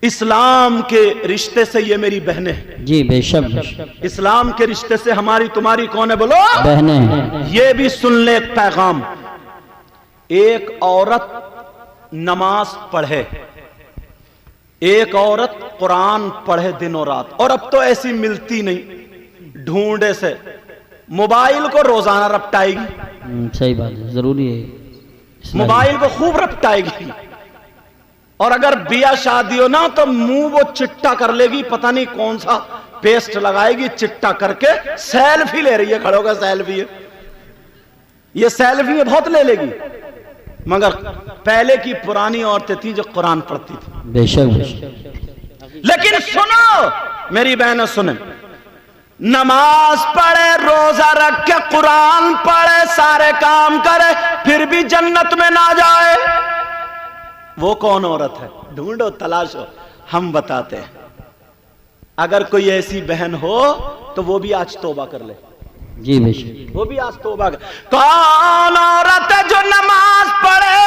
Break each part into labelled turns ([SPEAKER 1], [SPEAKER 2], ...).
[SPEAKER 1] इस्लाम के रिश्ते से ये मेरी बहनें हैं।
[SPEAKER 2] जी बेशक।
[SPEAKER 1] इस्लाम के रिश्ते से हमारी तुम्हारी कौन है बोलो?
[SPEAKER 2] बहनें हैं।
[SPEAKER 1] ये भी सुन ले एक पैगाम। एक औरत नमाज पढ़े, एक औरत कुरान पढ़े दिन और रात, और अब तो ऐसी मिलती नहीं, ढूंढे से मोबाइल को रोजाना रपटाएगी।
[SPEAKER 2] सही बात है, जरूरी है।
[SPEAKER 1] मोबाइल को खूब रपटाएगी, और अगर बिया शादी हो ना तो मुंह वो चिट्टा कर लेगी, पता नहीं कौन सा पेस्ट लगाएगी, चिट्टा करके सेल्फी ले रही है, खड़ो का सेल्फी है, ये सेल्फी है बहुत ले लेगी। मगर पहले की पुरानी औरतें थी जो कुरान पढ़ती थी।
[SPEAKER 2] बेशक।
[SPEAKER 1] लेकिन सुनो मेरी बहनें, सुने, नमाज पढ़े, रोजा रख के कुरान पढ़े, सारे काम करे, फिर भी जन्नत में ना जाए, वो कौन औरत है? ढूंढो, तलाशो, हम बताते हैं। अगर कोई ऐसी बहन हो तो वो भी आज तौबा कर ले।
[SPEAKER 2] जी बेशक।
[SPEAKER 1] वो भी आज तौबा कर। कौन औरत है जो नमाज पढ़े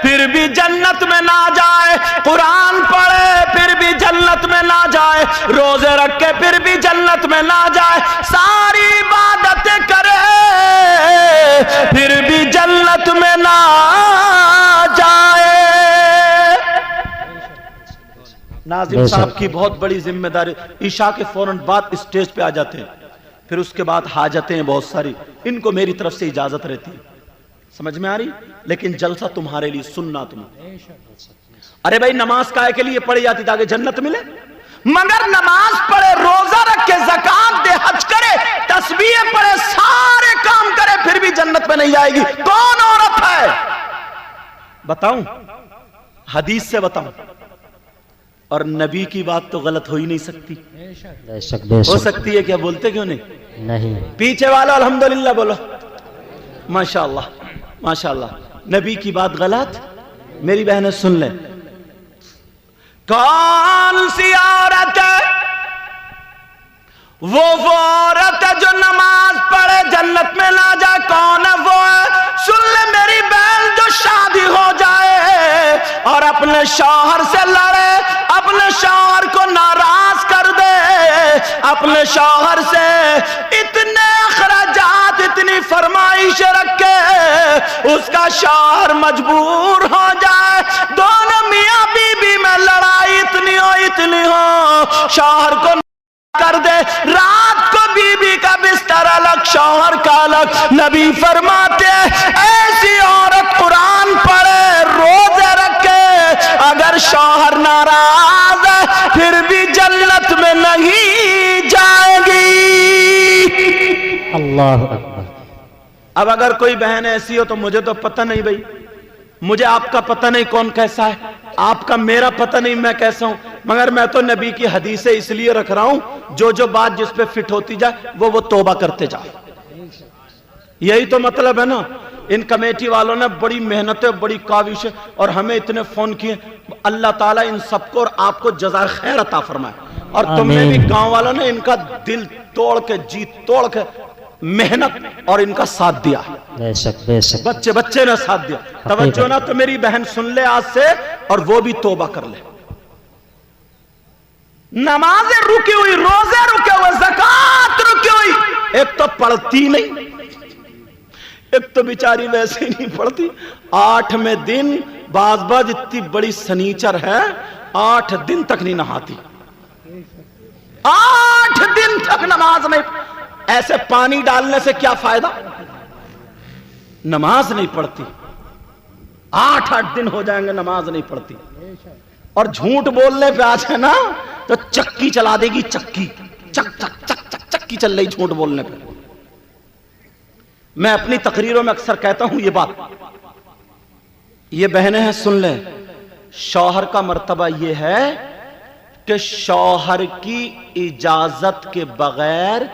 [SPEAKER 1] फिर भी जन्नत में ना जाए, कुरान पढ़े फिर भी जन्नत में ना जाए, रोजे रखे फिर भी जन्नत में ना जाए, सारी इबादतें करे फिर भी जन्नत में ना जाए। नाज़िम साहब की बहुत बड़ी जिम्मेदारी, ईशा के फौरन बाद स्टेज पे आ जाते हैं, फिर उसके बाद हाजतें हैं बहुत सारी, इनको मेरी तरफ से इजाजत रहती है, समझ में आ रही? लेकिन जलसा तुम्हारे लिए, सुनना तुम। अरे भाई नमाज काहे के लिए पढ़ी जाती? ताकि जन्नत मिले। मगर नमाज पढ़े, रोजा रखे, ज़कात दे, हज करे, तस्बीह पढ़े, सारे काम करे, फिर भी जन्नत में नहीं जाएगी, कौन औरत है? बताऊं? हदीस से बताऊं, और नबी की बात तो गलत हो ही नहीं सकती। हो सकती है क्या? बोलते क्यों नहीं?
[SPEAKER 2] नहीं।
[SPEAKER 1] पीछे वाला अल्हम्दुलिल्लाह बोलो। माशाअल्लाह माशाअल्लाह। नबी की बात गलत? मेरी बहनें सुन ले, कौन सी औरत है वो औरत है जो नमाज पढ़े जन्नत में ना जाए? कौन है वो? सुन ले मेरी बहन, जो शादी हो जाए और अपने शौहर से लड़े, अपने शौहर को नाराज कर दे, अपने शौहर से इतने अखराजात, इतनी फरमाइश रखे, उसका शौहर मजबूर हो जाए, दोनों मियां बीबी में लड़ाई इतनी हो, शौहर को कर दे, रात को बीबी का बिस्तर अलग, शौहर का अलग। नबी फरमाते ऐसी औरत कुरान पढ़े, रोजे रखे, अगर शौहर नाराज है फिर भी जन्नत में नहीं जाएगी।
[SPEAKER 2] अल्लाह अकबर।
[SPEAKER 1] अब अगर कोई बहन ऐसी हो तो मुझे तो पता नहीं भाई, मुझे आपका पता नहीं कौन कैसा है, आपका मेरा पता नहीं मैं कैसा हूं, मगर मैं तो नबी की हदीसें इसलिए रख रहा हूं जो बात जिस पे फिट होती जाए वो तौबा करते जाए। यही तो मतलब है ना। इन कमेटी वालों ने बड़ी मेहनतें, बड़ी काविश, और हमें इतने फोन किए। अल्लाह ताला इन सबको और आपको जज़ाए खैर अता फरमाए। और तुमने भी गांव वालों ने इनका दिल तोड़ के, जी तोड़ के मेहनत और इनका साथ दिया।
[SPEAKER 2] बेशक बेशक।
[SPEAKER 1] बच्चे बच्चे ने साथ दिया। तवज्जो ना तो मेरी बहन सुन ले आज से, और वो भी तौबा कर ले। नमाजें रुकी हुई, रोजे रुके हुए, ज़कात रुकी हुई, एक तो पढ़ती नहीं, एक तो बेचारी वैसे ही नहीं पढ़ती। 8वें दिन बाज इतनी बड़ी सनीचर है, 8 दिन तक नहीं नहाती, 8 दिन तक नमाज नहीं। ऐसे पानी डालने से क्या फायदा? नमाज नहीं पढ़ती, 8-8 दिन हो जाएंगे नमाज नहीं पढ़ती, और झूठ बोलने पे आज है ना तो चक्की चला देगी, चक्की, चक चक चक चक चक्की चल रही झूठ बोलने पे। मैं अपनी तकरीरों में अक्सर कहता हूं ये बात, ये बहनें हैं सुन ले, शौहर का मर्तबा ये है कि शौहर की इजाजत के बगैर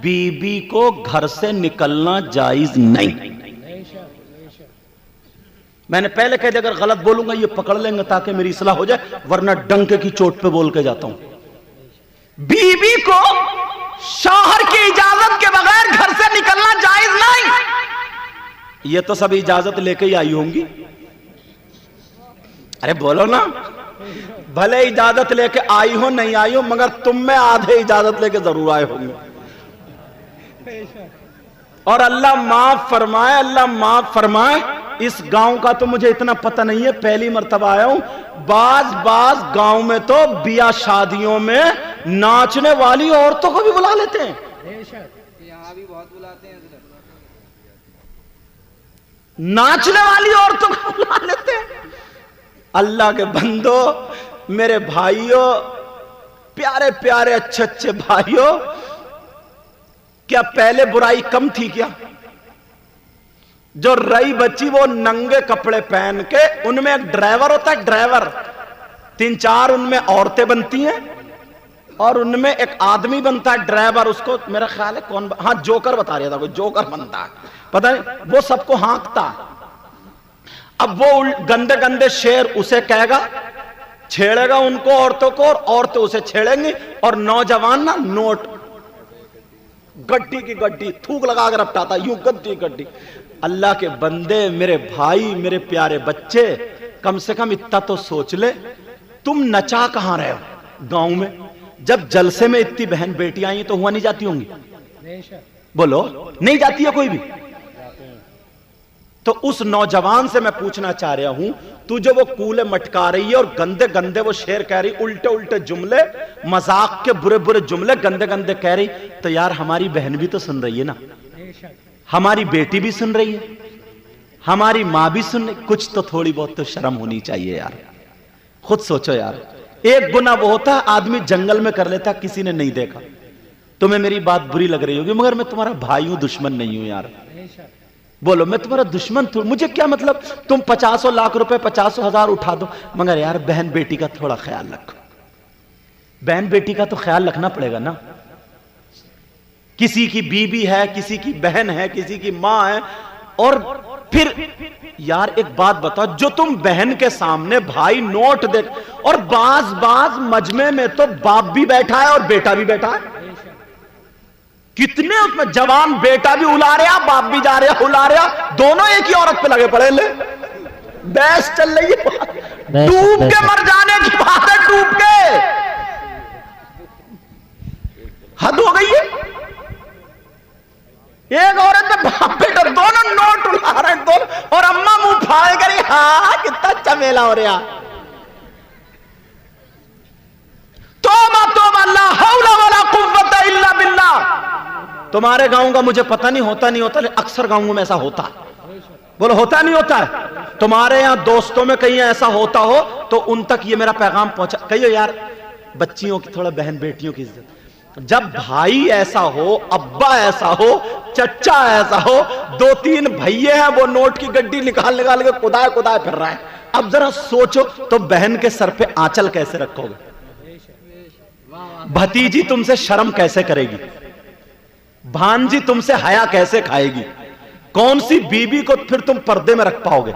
[SPEAKER 1] बीबी को घर से निकलना जायज नहीं। मैंने पहले कह दिया, अगर गलत बोलूंगा ये पकड़ लेंगे ताकि मेरी इस्लाह हो जाए, वरना डंके की चोट पे बोल के जाता हूं। बीबी को शौहर की इजाजत के बगैर घर से निकलना जायज नहीं। ये तो सब इजाजत लेके ही आई होंगी। अरे बोलो ना, भले इजाजत लेके आई हो नहीं आई हो, मगर तुम में आधे इजाजत लेके जरूर आए होंगे। और अल्लाह माफ फरमाए, अल्लाह माफ फरमाए। इस गांव का तो मुझे इतना पता नहीं है, पहली मर्तबा आया हूं। बाज गांव में तो बिया शादियों में नाचने वाली औरतों को भी बुला लेते हैं।
[SPEAKER 3] यहाँ भी बहुत बुलाते हैं।
[SPEAKER 1] नाचने वाली औरतों को बुला लेते हैं। अल्लाह के बंदो, मेरे भाइयों, प्यारे प्यारे अच्छे अच्छे भाइयों, क्या पहले बुराई कम थी क्या? जो रई बच्ची वो नंगे कपड़े पहन के, उनमें एक ड्राइवर होता है, ड्राइवर, 3-4 उनमें औरतें बनती हैं और उनमें एक आदमी बनता है ड्राइवर। उसको मेरा ख्याल है कौन, हाँ जोकर बता रहा था, कोई जोकर बनता है, पता नहीं, वो सबको हाँकता। अब वो गंदे गंदे शेर उसे कहेगा, छेड़ेगा उनको, औरतों को, और औरतें उसे छेड़ेंगी। और नौजवान ना नोट गड्डी की गड्डी थूक लगा कर अपटाता, यूं गड्डी गड्डी। अल्लाह के बंदे, मेरे भाई, मेरे प्यारे बच्चे, कम से कम इतना तो सोच ले, तुम नचा कहां रहे हो गांव में? जब जलसे में इतनी बहन बेटियां आई तो हुआ नहीं जाती होंगी? बोलो, नहीं जाती है कोई भी? तो उस नौजवान से मैं पूछना चाह रहा हूं, तू जो वो कूले मटका रही है और गंदे गंदे वो शेर कह रही, उल्टे उल्टे जुमले, मजाक के बुरे बुरे जुमले गंदे गंदे कह रही, तो यार हमारी बहन भी तो सुन रही है ना, हमारी बेटी भी सुन रही है, हमारी मां भी सुन रही। कुछ तो थोड़ी बहुत तो शर्म होनी चाहिए यार। खुद सोचो यार, एक गुना वो होता है आदमी जंगल में कर लेता, किसी ने नहीं देखा। तुम्हें मेरी बात बुरी लग रही होगी, मगर मैं तुम्हारा भाई हूं, दुश्मन नहीं हूं यार। बोलो, मैं तुम्हारा दुश्मन थू, मुझे क्या मतलब, तुम 50 लाख रुपए 50,000 उठा दो, मगर यार बहन बेटी का थोड़ा ख्याल रखो। बहन बेटी का तो ख्याल रखना पड़ेगा ना। किसी की बीबी है, किसी की बहन है, किसी की मां है। और फिर यार एक बात बताओ, जो तुम बहन के सामने भाई नोट दे, और बाज मजमे में तो बाप भी बैठा है और बेटा भी बैठा है। कितने उसमें जवान बेटा भी उला रहा, बाप भी जा रहा उला रहा, दोनों एक ही औरत पे लगे पड़े। ले बहस चल रही है, डूब के मर जाने की बात है, डूब के। हद हो गई है। एक औरत में बाप बेटा दोनों नोट उड़ा रहे हैं, दोनों, और अम्मा मुंह फाड़ कर, हाँ कितना चमेला हो रहा। तौबा तौबा, ला हौला वला कुव्वता इल्ला बिल्लाह। तुम्हारे गांव का मुझे पता नहीं, होता नहीं होता, लेकिन अक्सर गांवों में ऐसा होता है। बोलो, होता नहीं होता है? तुम्हारे यहां दोस्तों में कहीं ऐसा होता हो तो उन तक ये मेरा पैगाम पहुंचा, कहियो यार बच्चियों की, थोड़ा बहन बेटियों की इज्जत। जब भाई ऐसा हो, अब्बा ऐसा हो, चचा ऐसा हो, 2-3 भैये हैं, वो नोट की गड्डी निकाल निकाल के कुदाए कुदाए फिर रहा है। अब जरा सोचो तो बहन के सर पे आंचल कैसे रखोगे? भतीजी तुमसे शर्म कैसे करेगी? भांजी तुमसे हया कैसे खाएगी? कौन सी बीबी को फिर तुम पर्दे में रख पाओगे?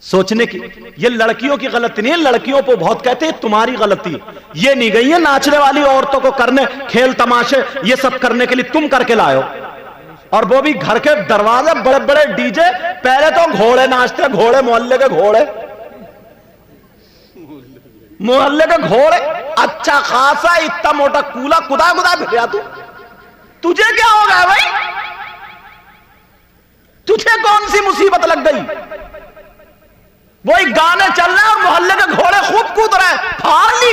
[SPEAKER 1] सोचने की, ये लड़कियों की गलती नहीं है, लड़कियों को बहुत कहते हैं तुम्हारी गलती। ये नहीं गई है नाचने वाली औरतों को करने, खेल तमाशे ये सब करने के लिए तुम करके लाए हो। और वो भी घर के दरवाजे बड़े बड़े डीजे, पहले तो घोड़े नाचते, घोड़े, मोहल्ले के घोड़े, मोहल्ले के घोड़े, अच्छा खासा इतना मोटा कूला कुदा कुदा फिर तू, तुझे क्या हो गया भाई? तुझे कौन सी मुसीबत लग गई? वही गाने चल रहे हैं और मोहल्ले के घोड़े खूब कूद रहे हैं, फाड़ ली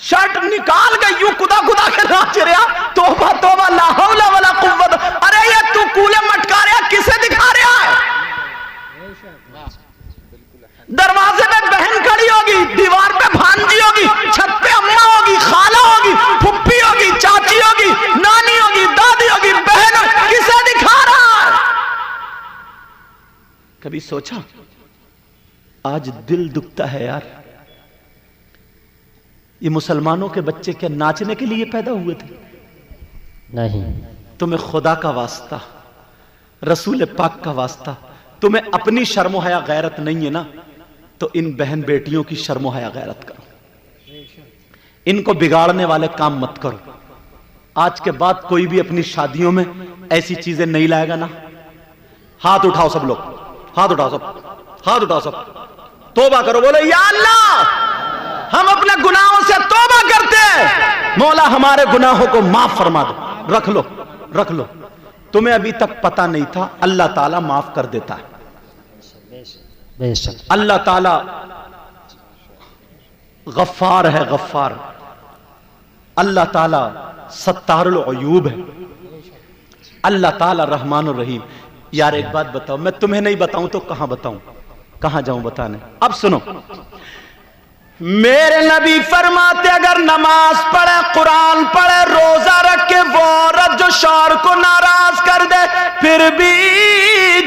[SPEAKER 1] शर्ट निकाल के यूं कुदा कुदा के नाच रहा। तौबा तौबा, ला हौला वला कुव्वत। अरे ये तू कूले मटका रहा, किसे दिखा रहा है? दरवाजे पे बहन खड़ी होगी, दीवार पे भांजी होगी, छत पे अम्मा होगी, खाला होगी, फुप्पी होगी, चाची होगी, नानी होगी, दादी होगी, बहन होगी, किसे दिखा रहा है? कभी सोचा? आज दिल दुखता है यार। ये मुसलमानों के बच्चे क्या नाचने के लिए पैदा हुए थे?
[SPEAKER 2] नहीं।
[SPEAKER 1] तुम्हें खुदा का वास्ता, रसूल पाक का वास्ता, तुम्हें अपनी शर्म हया गैरत नहीं है ना, तो इन बहन बेटियों की शर्म हया गैरत करो। इनको बिगाड़ने वाले काम मत करो। आज के बाद कोई भी अपनी शादियों में ऐसी चीजें नहीं लाएगा ना। हाथ उठाओ सब लोग, हाथ उठाओ सब, हाथ उठाओ सब। तौबा करो, बोलो या अल्लाह हम अपने गुनाहों से तौबा करते हैं, मौला हमारे गुनाहों को माफ फरमा दो। रख लो, रख लो, तुम्हें अभी तक पता नहीं था, अल्लाह ताला माफ कर देता है।
[SPEAKER 2] बेशक
[SPEAKER 1] अल्लाह ताला गफ्फार है, गफ्फार। अल्लाह ताला सत्तारुल अयूब है। अल्लाह ताला रहमानुर रहीम। यार एक बात बताओ, मैं तुम्हें नहीं बताऊं तो कहां बताऊं, कहां जाऊं बताने। अब सुनो, मेरे नबी फरमाते अगर नमाज पढ़े, कुरान पढ़े, रोजा रखे, वो औरत जो शौहर को नाराज कर दे फिर भी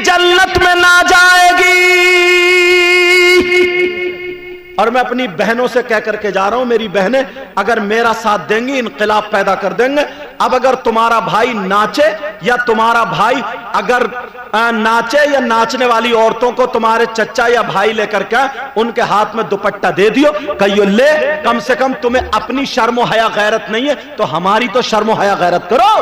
[SPEAKER 1] जन्नत में ना जाएगी। और मैं अपनी बहनों से कह करके जा रहा हूं, मेरी बहनें अगर मेरा साथ देंगी इनकलाब पैदा कर देंगे। अब अगर तुम्हारा भाई नाचे या तुम्हारा भाई अगर नाचे या नाचने वाली औरतों को तुम्हारे चचा या भाई लेकर के उनके हाथ में दुपट्टा दे दियो, कहियो ले, कम से कम तुम्हें अपनी शर्म हया गैरत नहीं है तो हमारी तो शर्म हया गैरत करो।